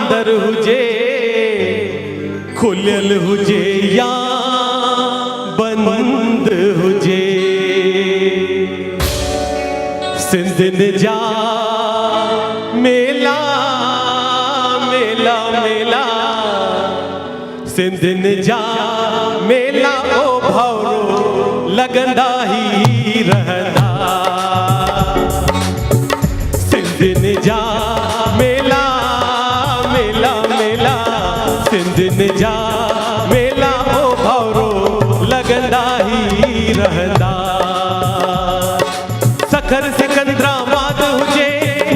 अंदर हुजे खुलियल हुजे या बंद हुजे सिंधियुनि जा मेला मेला मेला सिंधियुनि जा मेला ओ भाउरो लगंदा ही रहंदा सिंधियुनि जा मेला मेला मेला सिंधियुनि जा मेला ओ भाउरो लगंदा ही रहंदा सखर सिकंदराबाद हुजे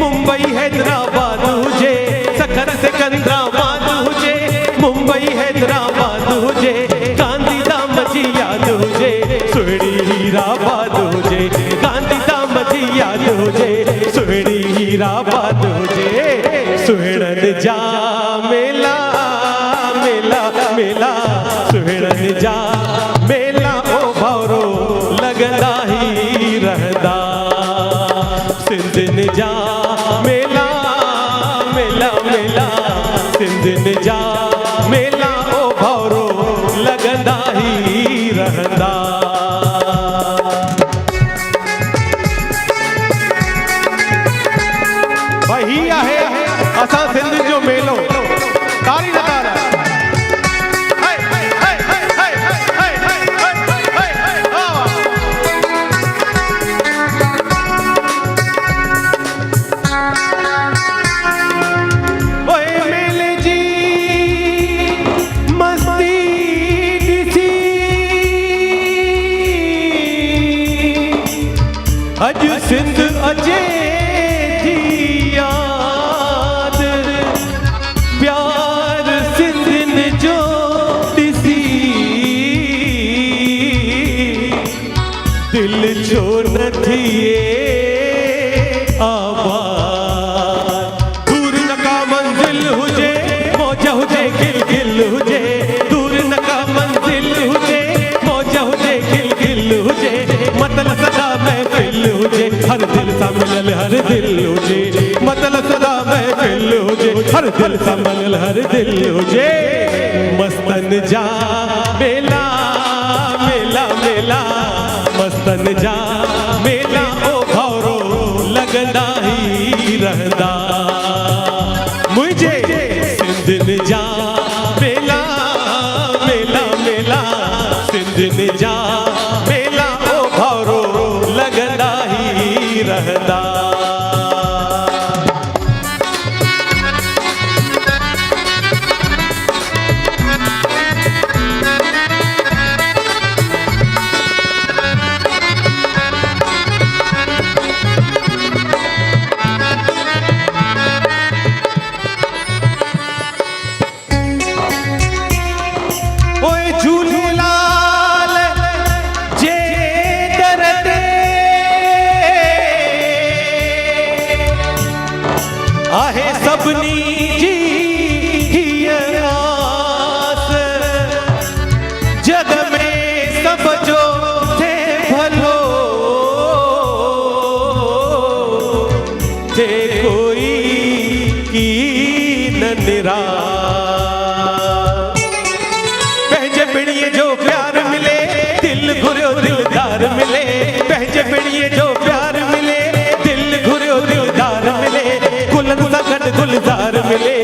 मुंबई हैदराबाद हुजे सखर सिकंदराबाद हुजे मुंबई हैदराबाद हुजे गांधीधाम जी याद हुजे सुहिणी हीराबाद हुजे गांधीधाम जी याद हुजे सुहिणी हीराबाद हुजे सुहिणनि जा मेला मेला मेला सुहिणनि जा मेला ओ भाउरो लगंदा ही रहंदा सिंधियुनि जा मेला मेला मेला सिंधियुनि जा मेला ओ भाउरो लगंदा ही रहंदा भाई ही आहे असां सिंधियुनि जो मेलो तारी न तारा अज सिंध अचे थी याद प्यार सिंधियुनि जो ॾिसी दिल छो न थिए आबाद दूर न का मंजिल हुजे मौज हुजे गिल गिल हुजे दूर न का मंजिल हुजे मौज हुजे गिल गिल हुजे मतलब सदा महफिल हुजे हर दिल सां मिलल हर दिल हुजे मतलब सदा महफिल हुजे हर दिल सां मिलल हर दिल हुजे मस्तन जा मेला मेला मेला मस्तन जा मेला ओ भाउरो लगंदा ही रहंदा मुझे सिंधियुनि जा मेला मेला मेला सिंधियुनि जा मेला ओ भाउरो लगंदा ही रहंदा आहे सभिनी जी हीअ आस जग में सब जो थे भलो थे कोई की न निराश पंहिंजे पिणीअ जो प्यार मिले दिल घुरियो दिलदार मिले पंहिंजे पिणीअ जो प्यार मिले दिल घुरियो दिलदार मिले गुलन सां गॾु गुलज़ार मिले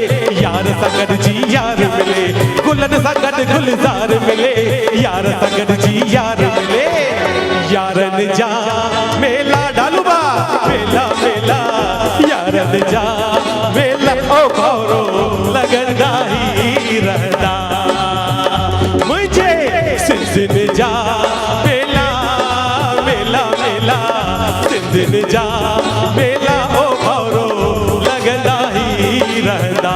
यार सां गॾु जी यार मिले गुलन सां गॾु गुलज़ार मिले यार सां गॾु जी यार मिले यारनि जा मेला डालूबा मेला मेला यारनि जा मेला ओ भाउरो लगंदा ही रहंदा मुझे सिंधियुनि जा मेला मेला मेला सिंधियुनि जा मेला ओ भाउरो लगंदा ही रहंदा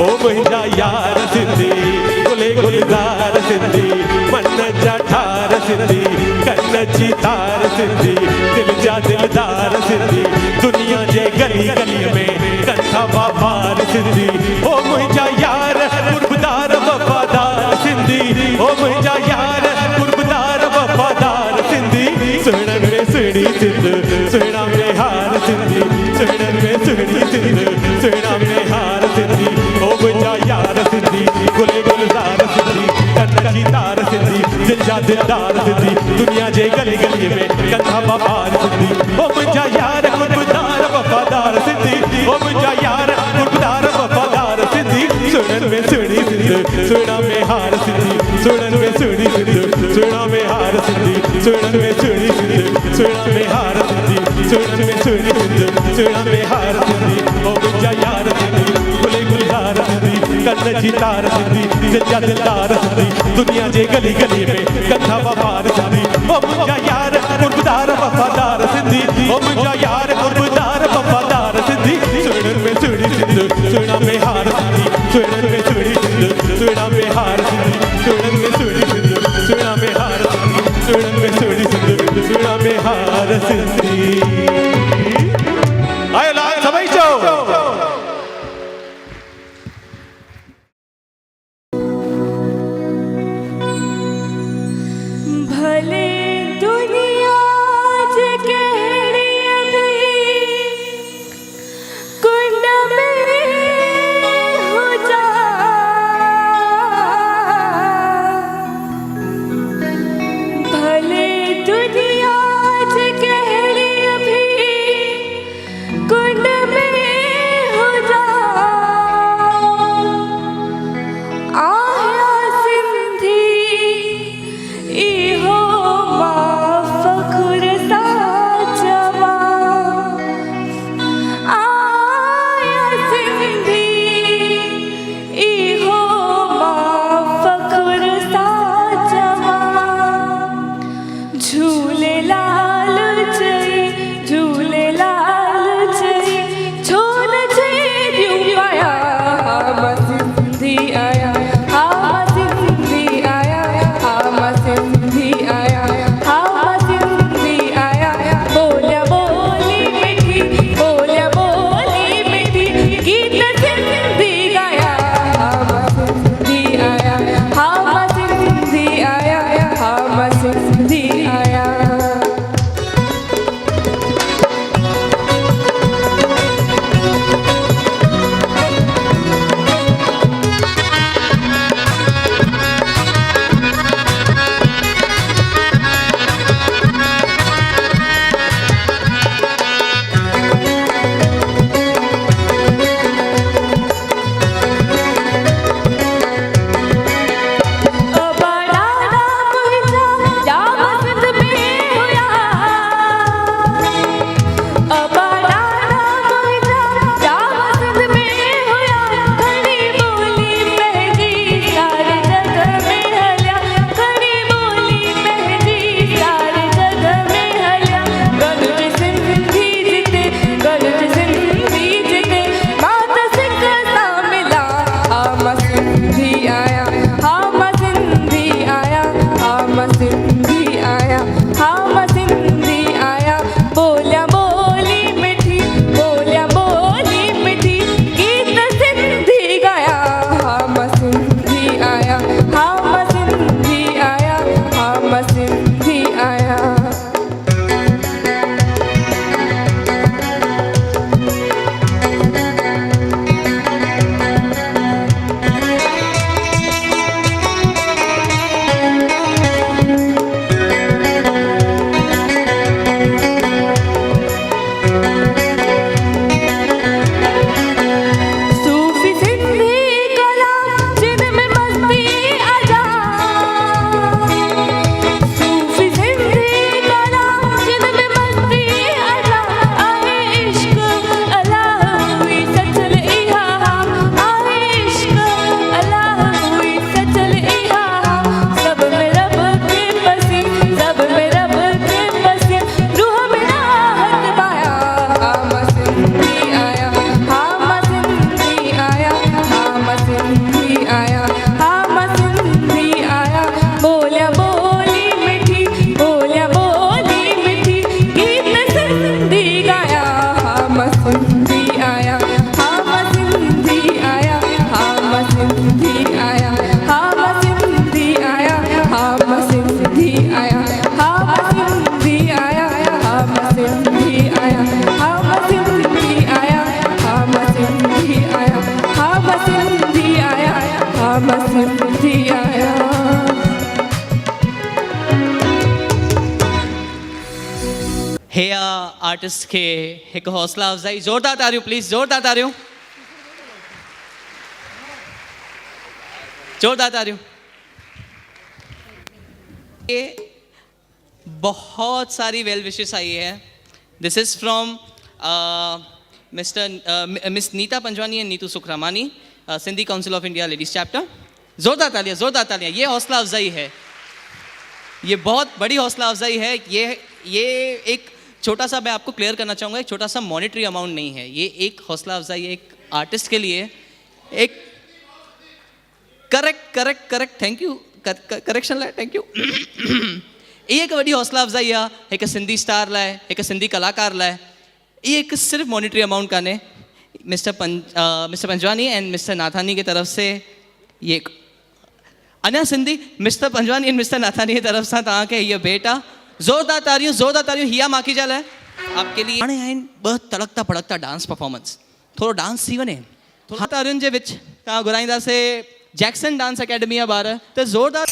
ओ मुंहिंजा यार सिंधी गुले गुलज़ार सिंधी मन जा ठार सिंधी कन जी तार सिंधी दिल जा दिलदार सिंधी दुनिया जे गली गली में कंठा वापार सिंधी ओ मुंहिंजा यार कुर्बदार वफ़ादार सिंधी ओ मुंहिंजा यार कुर्बदार वफ़ादार सिंधी सुहिणनि में सुहिणी सिंध सुहिणा में हार सिंधी सुहिणनि में सुहिणी सिंध सुहिणा में हार सिंधी दिलदार सिंधी दुनिया जे गली गली में कंधा बाबार सिंधी ओ मुंहिंजा यार गुरबदार वफादार सिंधी ओ मुंहिंजा यार गुरबदार वफादार सिंधी सुणन में सुणी सिंध सुणा में हार सिंधी सुणन में सुणी सिंध सुणा में हार सिंधी सुणन में सुणी सिंध सुणा में हार सिंधी सुणन में सुणी सिंध सुणा में हार सिंधी ओ मुंहिंजा यार सिंधी गुले गुलजार सिंधी कन्न जी तार सिंधी दिलजा दिलदार सिंधी दुनिया जे गली गली में कंधा बाबार सिंधी ओ मुंहिंजा यार गुरबदार वफादार सिंधी ओ मुंहिंजा यार गुरबदार वफादार सिंधी सुणन में सुणी सिंध सुणा में हार सिंधी सुणन में सुणी सिंध सुणा में हार सिंधी सुणन में सुणी सिंध सुणा में हार सिंधी सुणन में सुणी सिंध सुणा में हार सिंधी आयो लाल सभई चो भले दुनिया जे केड़ी अभी कुंड में हो जा भले दुनिया जे केड़ी अभी कुंड में हो जा आया सिंधी इहो फखुर सा जवा आया सिंधी इहो फखुर सा जवा झूलेलाल चई छोन छेड़ियूं पाया मां सिंधी आया मां सिंधी आया मां सिंधी आया मां सिंधी आया बोलिया बोली मिठी गीत सिंधी गाया मां सिंधी आया मां सिंधी आया मां सिंधी आया आर्टिस्ट खे हिकु हौसला अफ़ज़ाई, ज़ोरदार तारियूं प्लीज़, ज़ोरदार तारियूं, ज़ोरदार तारियूं। ये बहुत सारी वेल विशेस आई है। This is from Miss Neeta Panjwani and Neetu Sukhramani, Sindhi council of India ladies chapter. ज़ोरदार तालियां, ज़ोरदार तालियां। ये हौसला अफजाई है, ये बहुत बड़ी हौसला अफजाई है। ये एक छोटा सा, मैं आपको क्लियर करना चाहूँगा, एक छोटा सा मॉनेटरी अमाउंट नहीं है, ये एक हौसला अफजाई है एक आर्टिस्ट के लिए। एक करेक्ट थैंक यू, करेक्शन लाइ थैंक यू। ये एक वॾी हौसला अफजाई आहे हिकु सिंधी स्टार लाइ, हिकु सिंधी कलाकार लाइ। ये एक सिर्फ मॉनेटरी अमाउंट कान्हे, mister Panjwani and mister Nathani की तरफ से ये अञा Sindhi mister Panjwani and mister Nathani की तरफ से तव्हांखे ये भेट आहे। ज़ोरदार तारियूं हिया माखीजा लाइ आपके लिए। हाणे आहिनि ॿ तड़कता भड़कता डांस परफॉर्मेंस, थोरो डांस थी वञे। थोरा तारियुनि जे विच तव्हां घुराईंदासीं जैक्सन डांस अकेडमी जा ॿार, त ज़ोरदार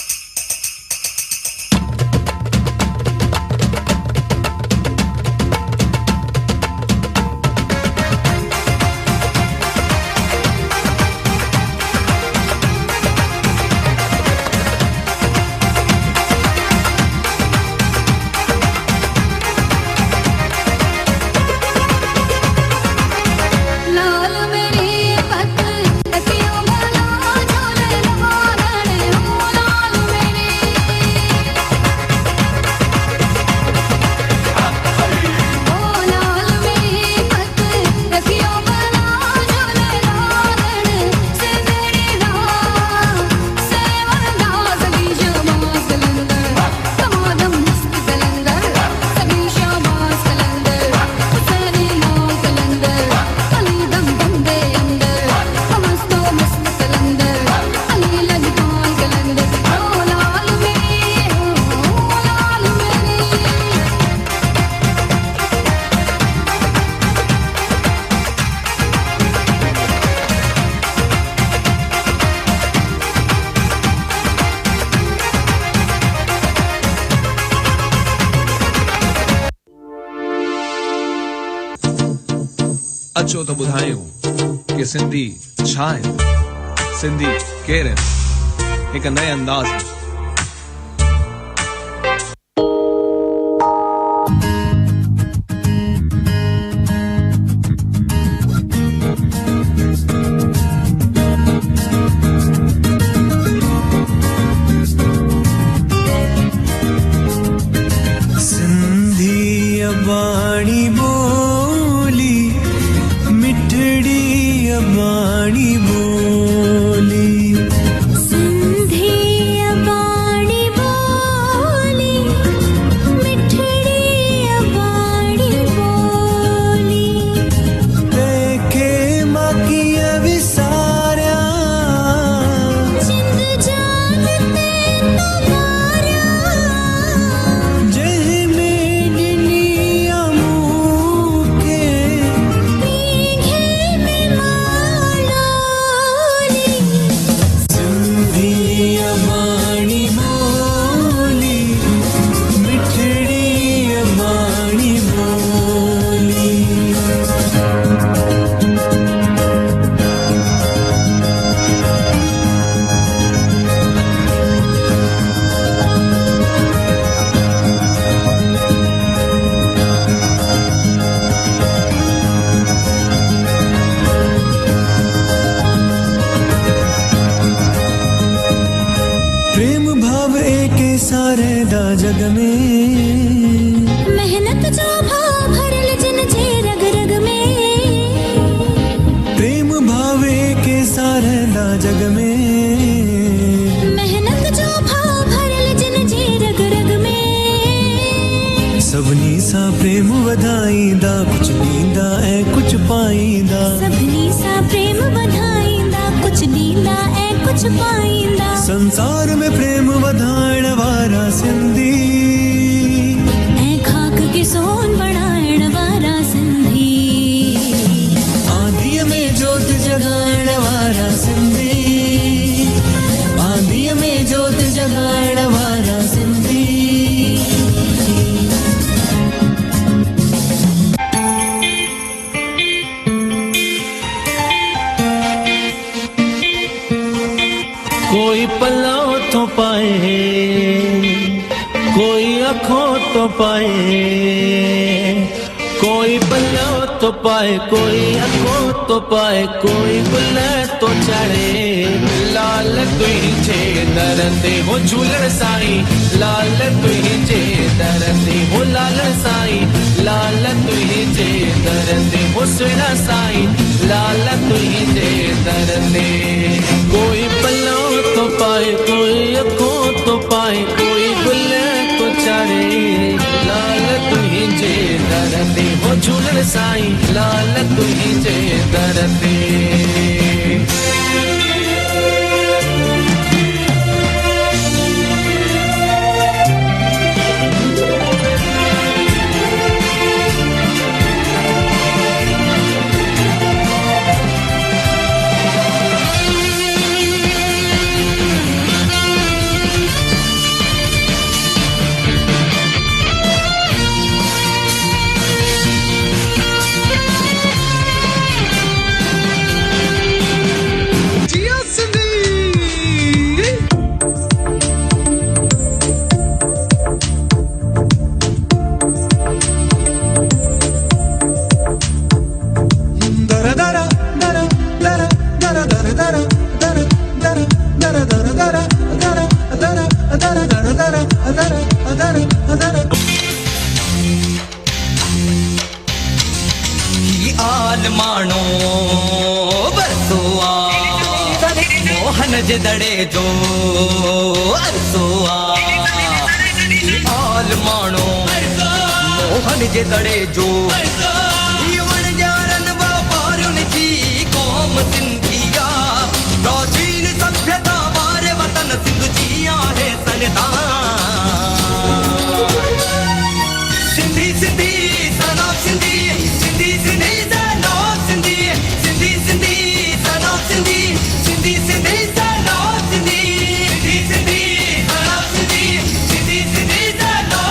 अचो तो ॿुधायूं कि सिंधी छा आहिनि, सिंधी केरु आहिनि, हिकु नए अंदाज़ में। सिंधी अबाणी बोली, मिठड़ी अबाणी बोली, सिंधी अबाणी बोली, मिठड़ी अबाणी बोली, तंहिंखे मां कीअं विसारियां, जिंद जान ते नवारियां, जंहिंमें ॾिनी आ मूंखे पीघे में मालोली, सिंधी अबाणी बोली, मिठड़ी अबाणी बोली। प्रेम भाव एके सारे दा जग में, मेहनत जो भाव भरल जिन जे रग रग में, प्रेम भाव एके सारे दा जग में, मेहनत जो भाव भरल जिन जे रग रग में, सभिनी सां प्रेम वधाईंदा, कुछ ॾींदा ऐं कुछ पाईंदा, सभिनी सां प्रेम वधाईंदा, कुछ ॾींदा ऐं कुछ पाईंदा, संसार में प्रेम वधाइण वारा सिंधी, ऐं खाक खे सोन बणाइण वारा सिंधी, आंधीअ में जोत जगाइण वारा सिंधी, आंधीअ में जोत जगाइण वारा सिंधी। कोई पल्लों तो पाए, कोई आँखों तो पाए, कोई पल्लों तो पाए, कोई आँखों तो पाए, कोई बुलेट तो चढ़े। लाल तुझे दरंदे हो झूलण साईं, लाल तुझे दरंदे हो लालण साईं, लाल तुझे दरंदे हो सुणा साईं, लाल तुझे दरंदे। कोई पल्लों तो पाए, कोई आँखों तो पाए, कोई बुलेट तो चढ़े। लाल तुझे दरंदे हो झूलण साईं, लाल तुझे दरंदे। मानो बरसुआ मोहन जे दड़े जो अरसुआ आल मानो मोहन जे दड़े जो जारन व्यापारुन जी कौम सिंधिया प्राचीन सभ्यता वारे वतन सिंधु जिया है सनदान। सिंधी सिंधी सना सिंधी, सिंधी सिंधी सना सिंधी, सिंधी सिंधी सना सिंधी, सिंधी सिंधी सना सिंधी, सिंधी सिंधी सना सिंधी, सिंधी सिंधी सना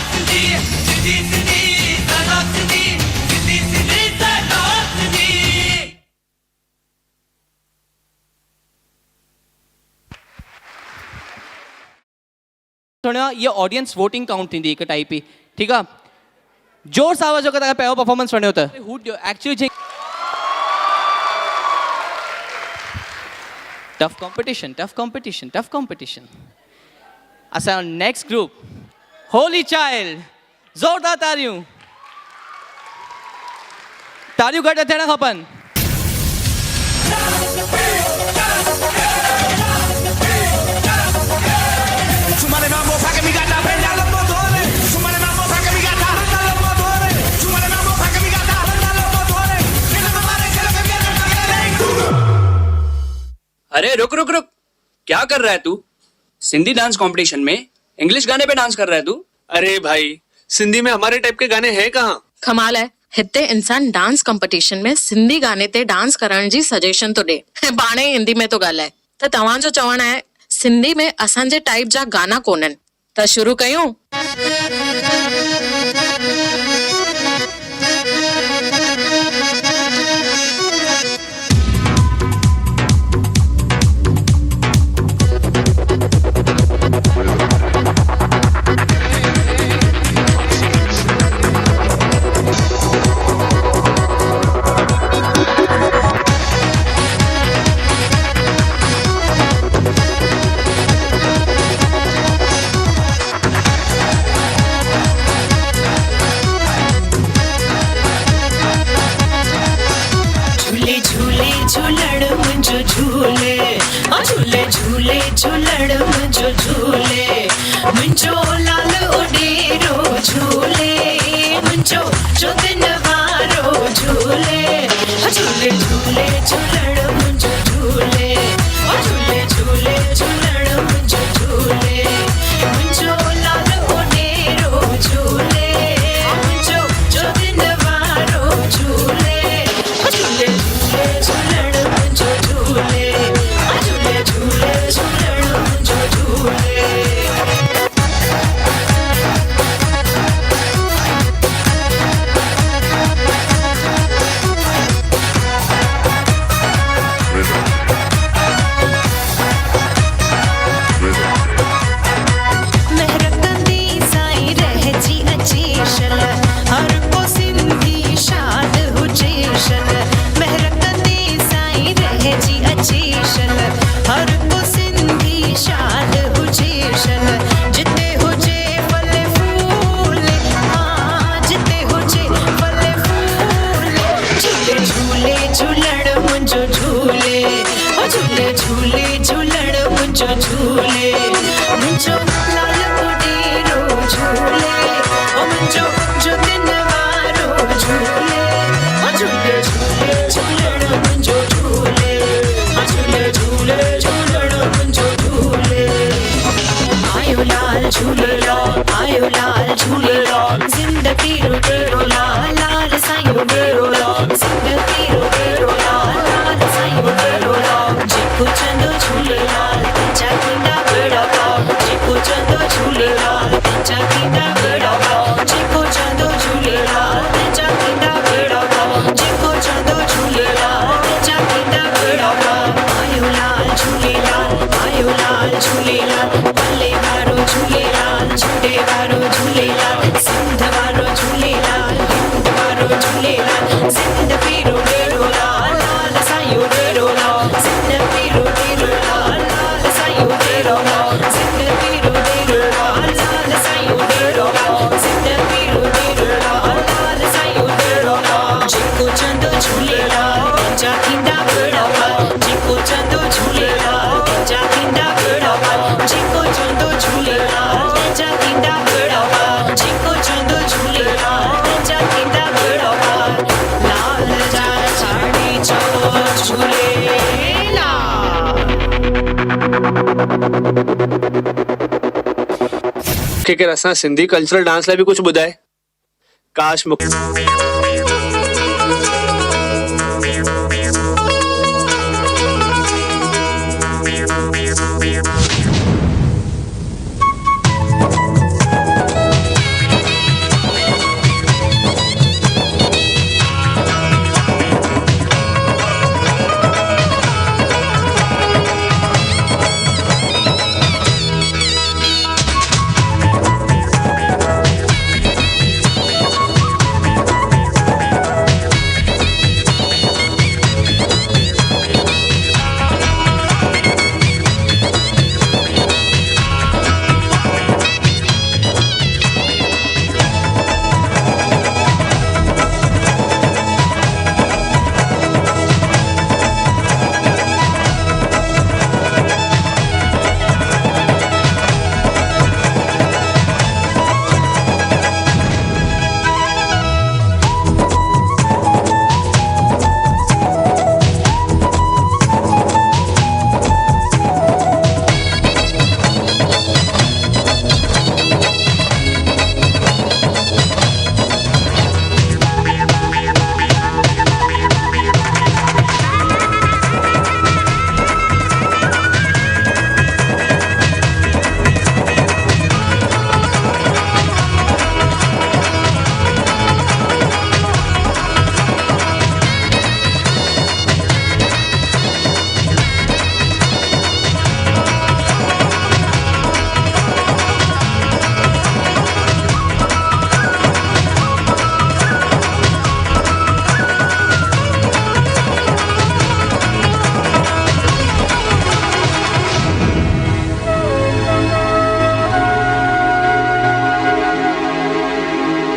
सिंधी, सिंधी सिंधी सना सिंधी, सिंधी सिंधी सना सिंधी। थोड़ा ये ऑडियंस वोटिंग काउंट थी एक टाइप ही ठीक है। जोर से आवाज होगा पहिरों परफॉर्मेंस वणियो त हू actually tough competition tough competition tough competition. असा नेक्स्ट ग्रुप होली चाइल्ड, जोरदार तारियूं तारियूं घट थियण खपनि। अरे रुक रुक रुक, क्या कर रहा है तू? सिंधी डांस कंपटीशन में इंग्लिश गाने पे डांस कर रहा है तू? अरे भाई सिंधी में हमारे टाइप के गाने हैं कहाँ? कमाल है, हिते इंसान डांस कंपटीशन में सिंधी गाने ते डांस करण जी सजेशन तो दे, बाणे हिंदी में तो ॻाल्हाए। त तव्हांजो चवणु आहे सिंधी में असांजे टाइप जा गाना कोन्हनि, त शुरू कयूं? झूले झूले झूलण मुंहिंजो झूले मुंहिंजो लाल उडेरो झूले मुंहिंजो जो दिन वारो झूले झूले झूले झूलण मुंहिंजो झूले झूले झूले झूलण मुंहिंजो झूले मुंहिंजो लाल उडेरो झूले मुंहिंजो जो दिन वारो झूले झूले झूले झूलण मुंहिंजो झूले झूले झूले झूलण मुंहिंजो झूले महरकंदी साईं रहजी अचेशल हर को सिंधी शाद हुजेशल महरकंदी साईं रहजी अचेशल हर को सिंधी शाद हुजेशल जिते हुजे फल फूल हाँ जिते हुजे फल फूल झूले झूले झूलण मुंहिंजो झूले झूले झूले झूलण मुंहिंजो झूले मुंहिंजो लाल उडेरो झूले मुंहिंजो जो दिन वारो झूले झूले झूले झूलण मुंहिंजो झूले झूले झूले झूलण मुंहिंजो झूले आयो लाल झूलेलाल आयो लाल झूलेलाल ज़िंदगी रुडेरो लाल लाल साईं रुडेरो लाल ज़िंदगी रुडेरो लाल लाल साईं रुडेरो लाल जेको चंदो झूलेलाल तेजा थींदा बेड़ा पार जेको चंदो झूलेलाल तेजा थींदा बेड़ा पार जेको चंदो झूलेलाल तेजा थींदा बेड़ा पार जेको चंदो झूलेलाल तेजा थींदा बेड़ा पार आयो लाल झूलेलाल भले वारो झूलेलाल झूले वारो झूलेलाल सिंध वारो झूलेलाल हिंद वारो झूलेलाल सिंध पीरो डेरो लाल लाल साईं डेरो लाल सिंध पीरो डेरो लाल लाल साईं डेरो लाल सिंध पीरो डेरो लाल लाल साईं डेरो लाल सिंध पीरो डेरो लाल लाल साईं डेरो लाल जेको चंदो झूलेलाल तेजा थींदा बेड़ा पार जेको चंदो झूलेलाल तेजा थींदा बेड़ा पार जेको चंदो झूलेलाल तेजा थींदा बेड़ा पार जेको चंदो झूलेलाल तेजा थींदा बेड़ा पार लाल जा साड़ी चो झूलेलाल के असां सिंधी कल्चरल डांस लाइ बि कुझु ॿुधाए काश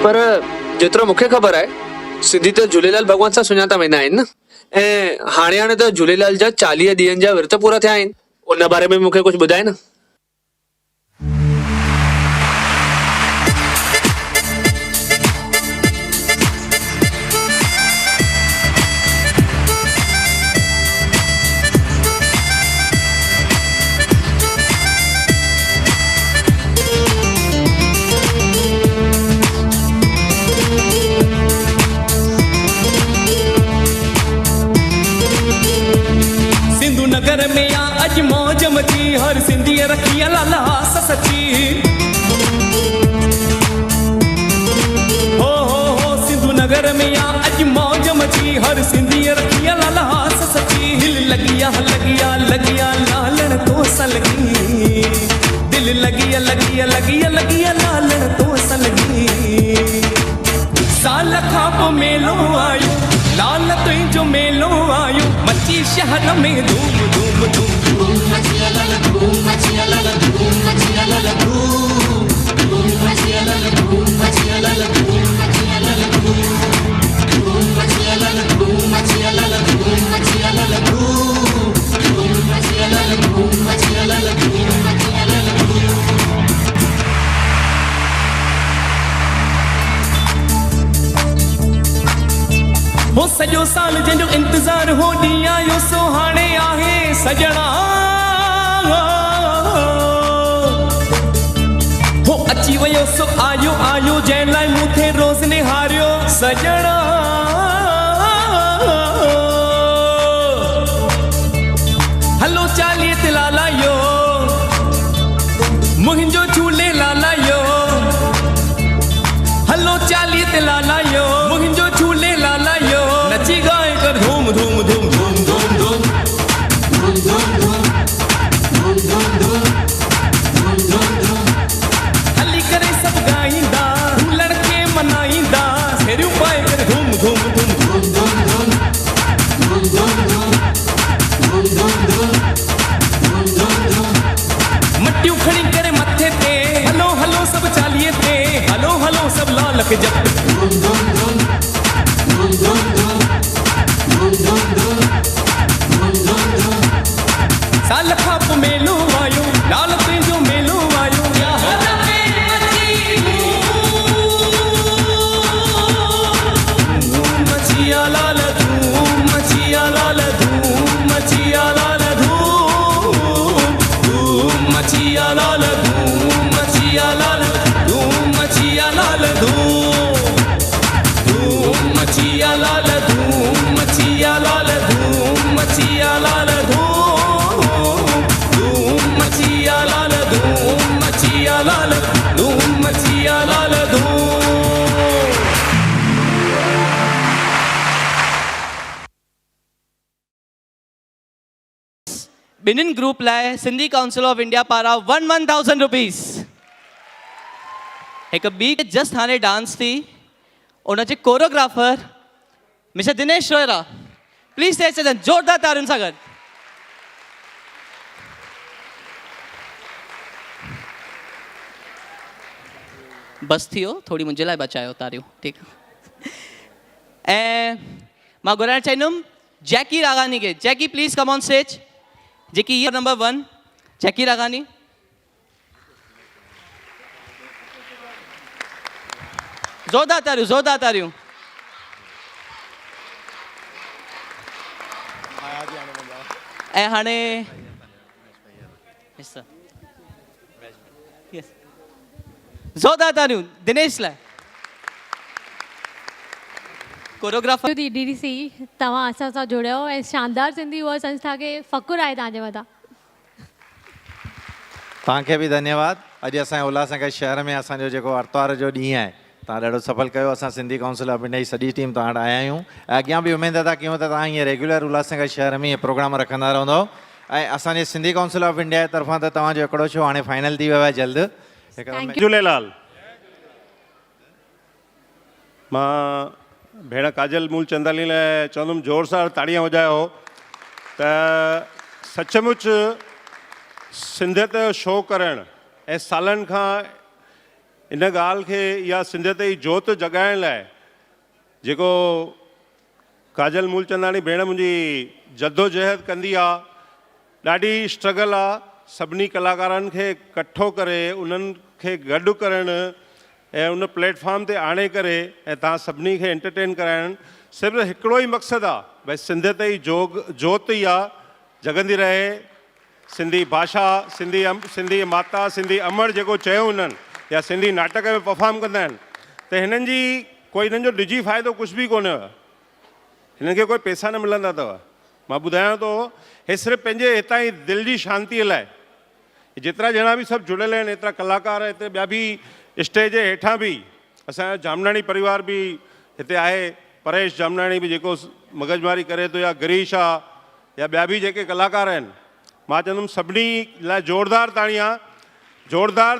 पर जेतिरो मूंखे ख़बर आहे सिंधी त झूलेलाल भॻवान सां सुञाता वेंदा आहिनि न। ऐं हाणे त झूलेलाल जा 40 ॾींहंनि जा विर्त पूरा थिया आहिनि। उन बारे में मूंखे कुछ ॿुधाए न। सिंधु नगर में या अज मौज मची, हर सिंधी रखी लाला सची। हो सिंधु नगर में या अज मौज मची, हर सिंधी रखी लाला सची। दिल लगिया लगिया लगिया लालण तो सलगी, दिल लगिया लगिया लगिया लगिया लालण तो सलगी। साल खां मेलो आयो लाल तुंहिंजो मेलो आयो, मची शहर में धूम धूम धूम धूम मचिया लाल धूम मचिया लाल धूम मचिया लाल धूम धूम मचिया लाल धूम मचिया लाल धूम मचिया लाल धूम मचिया लाल धूम मचिया लाल धूम मचिया लाल धूम मचिया लाल धूम मचिया लाल धूम मचिया लाल हो सॼो साल जंहिंजो इंतज़ार हो ॾींहुं आयो सो हाणे आहे सजणा। हो अची वियो सो आयो आयो, जंहिं लाइ मूं थे रोज़ निहारियो सजणा। हलो चालीहे ते लाला यो, मुंहिंजो झूले लाला यो। हलो चालीहे ते लाला यो, मुंहिंजो झूले लाला यो। नची गाए कर धूम धूम धूम धूम धूम धूम धूम धूम धूम धूम धूम। हली करे सब गाईंदा, लड़के मनाईंदा, सेरियूं पाए कर धूम धूम धूम धूम धूम धूम धूम धूम धूम। मटियूं खणी करे मथे ते, हलो हलो सब चालीहे ते, हलो हलो सब लाल खे जप। साल खां पोइ मेलो आयो लाल तुंहिंजो मेलो आयो। मचिया लाल धूम मचिया लाल धूम मचिया लाल धूम धूम मचिया लाल धूम मचिया लाल धूम मचिया लाल धूम धूम मचिया लाल धूम मचिया लाल धूम मचिया लाल धूम धूम मचिया लाल धूम मचिया लाल धूम मचिया लाल धूम। ॿिन्हिनि ग्रुप लाइ सिंधी काउंसिल ऑफ इंडिया पारां 1000 रुपीस। हिकु ॿी जस्ट हाणे डांस थी, उनजे choreographer mister Dinesh Rohira, please stage ते जोरदार तारियुनि सां गॾु। बस थी वियो, थोरी मुंहिंजे लाइ बचायो तारियूं, ठीकु आहे। ऐं मां घुराइणु चाहींदुमि जैकी रागानी खे। जैकी प्लीज कम ऑन स्टेज। जेकी ईयर नंबर 1 जैकी रागानी। जोरदार तारियूं जोरदार तारियूं। ऐं हाणे जोरदार तारियूं दिनेश लाइ। कोरियोग्राफर DDC तव्हां असां सां जुड़ियो ऐं शानदार सिंधी उहा संस्था खे फ़ख़ुरु आहे तव्हांजे मथां। तव्हांखे बि धन्यवाद। अॼु असांजे उल्हासनगर शहर में असांजो जेको आर्तवार जो ॾींहुं आहे, तव्हां ॾाढो सफल कयो। असां सिंधी काउंसिल ऑफ इंडिया जी सॼी टीम तव्हां वटि आया आहियूं ऐं अॻियां बि उमेद था कयूं त तव्हां हीअं रेगुलर उल्हासनगर शहर में इहे प्रोग्राम रखंदा रहंदव। ऐं असांजे सिंधी काउंसिल ऑफ इंडिया जे तरफ़ां त तव्हांजो हिकिड़ो शो हाणे फाइनल थी वियो आहे जल्द। झूलेलाल। मां भेण काजल मूलचंदानी लाइ चवंदुमि ज़ोर सां ताड़ियां वॼायो त सचमुच सिंधियत जो शो करणु ऐं सालनि खां इन ॻाल्हि खे या सिंधियत जी जोति जॻाइण लाइ जेको काजल मूलचंदानी भेण मुंहिंजी जद्दोजहद कंदी आहे, ॾाढी स्ट्रगल आहे सभिनी कलाकारनि खे इकठो करे उन्हनि खे गॾु करणु ऐं उन प्लेटफॉर्म ते आणे करे ऐं तव्हां सभिनी खे एंटरटेन कराइणु सिर्फ़ु हिकिड़ो ई मक़सदु आहे भई सिंधियत जी जोत ई आहे जगंदी रहे सिंधी भाषा सिंधी माता सिंधी अमर जेको चयो उन्हनि या सिंधी नाटक में परफॉर्म कंदा आहिनि त हिननि जी कोई हिननि जो निजी फ़ाइदो कुझु बि कोन्हे हिननि खे कोई पैसा न मिलंदा अथव मां ॿुधायां थो हे सिर्फ़ु पंहिंजे हितां जी दिलि जी शांतीअ लाइ जेतिरा ॼणा बि सभु जुड़ियल आहिनि एतिरा कलाकार हिते ॿिया बि स्टेज जे हेठां बि असांजो जामनाणी परिवार बि हिते आहे परेश जामनाणी बि जेको मगजमारी करे थो या गिरीश आहे या ॿिया बि जेके कलाकार आहिनि मां चवंदुमि सभिनी लाइ ज़ोरदार ताड़ियां ज़ोरदार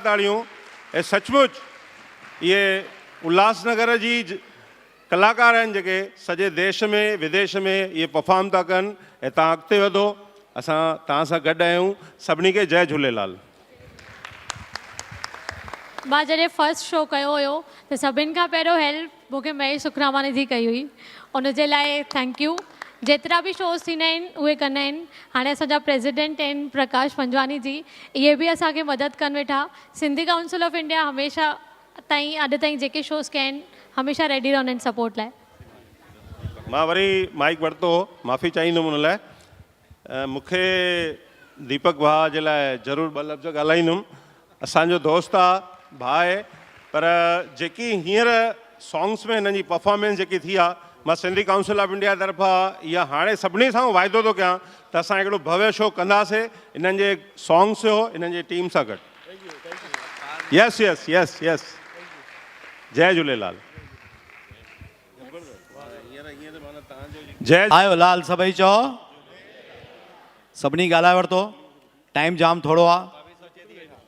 ताड़ियूं ऐं सचमुच इहे उल्हासनगर जी कलाकार आहिनि जेके सॼे देश में विदेश में इहे परफॉर्म था कनि ऐं तव्हां अॻिते वधो असां तव्हां सां गॾु आहियूं सभिनी खे जय झूलेलाल। मां जॾहिं फर्स्ट शो कयो हुयो त सभिनि खां पहिरियों हेल्प मूंखे महेश सुखरामानी जी कई हुई उनजे लाइ थैंक यू। जेतिरा बि शोज़ थींदा आहिनि उहे कंदा आहिनि। हाणे असांजा प्रेसिडेंट आहिनि प्रकाश पंजवानी जी इहे बि असांखे मदद कनि वेठा। सिंधी काउंसिल ऑफ इंडिया हमेशह ताईं अॼु ताईं जेके शोज़ कया आहिनि हमेशह रेडी रहंदा आहिनि सपोर्ट लाइ। मां वरी माइक वरितो माफ़ी चाहींदुमि हुन लाइ मूंखे दीपक भाउ जे लाइ ज़रूरु ॿ लफ़्ज़ ॻाल्हाईंदुमि। असांजो दोस्त आहे भाउ आहे पर जेकी हींअर सॉन्ग्स में हिननि जी परफॉर्मेंस जेकी थी आहे मां सिंधी काउंसिल ऑफ इंडिया तरफ़ां इहा हाणे सभिनी सां वाइदो थो कयां त असां हिकिड़ो भव्य शो कंदासीं हिननि जे सॉन्ग्स जो हिननि जी टीम सां गॾु। यस यस यस यस जय झूलेलाल। जय आयो लाल सभई चओ सभिनी ॻाल्हाए वरितो टाइम जाम थोरो आहे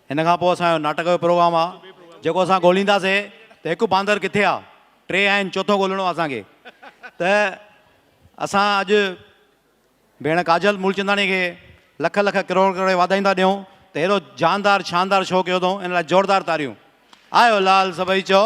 हिन खां पोइ असांजो नाटक जो प्रोग्राम आहे जेको असां ॻोल्हींदासीं त हिकु बांदर किथे आहे टे आहिनि चोथों ॻोल्हणो आहे असांखे त असां अॼु भेण काजल मूलचंदाणी खे लख लख करोड़ करोड़ वाधायूं था ॾियूं त हेॾो जानदार शानदार शो कयो अथऊं इन लाइ ज़ोरदार तारियूं। आयो लाल सभई चओ।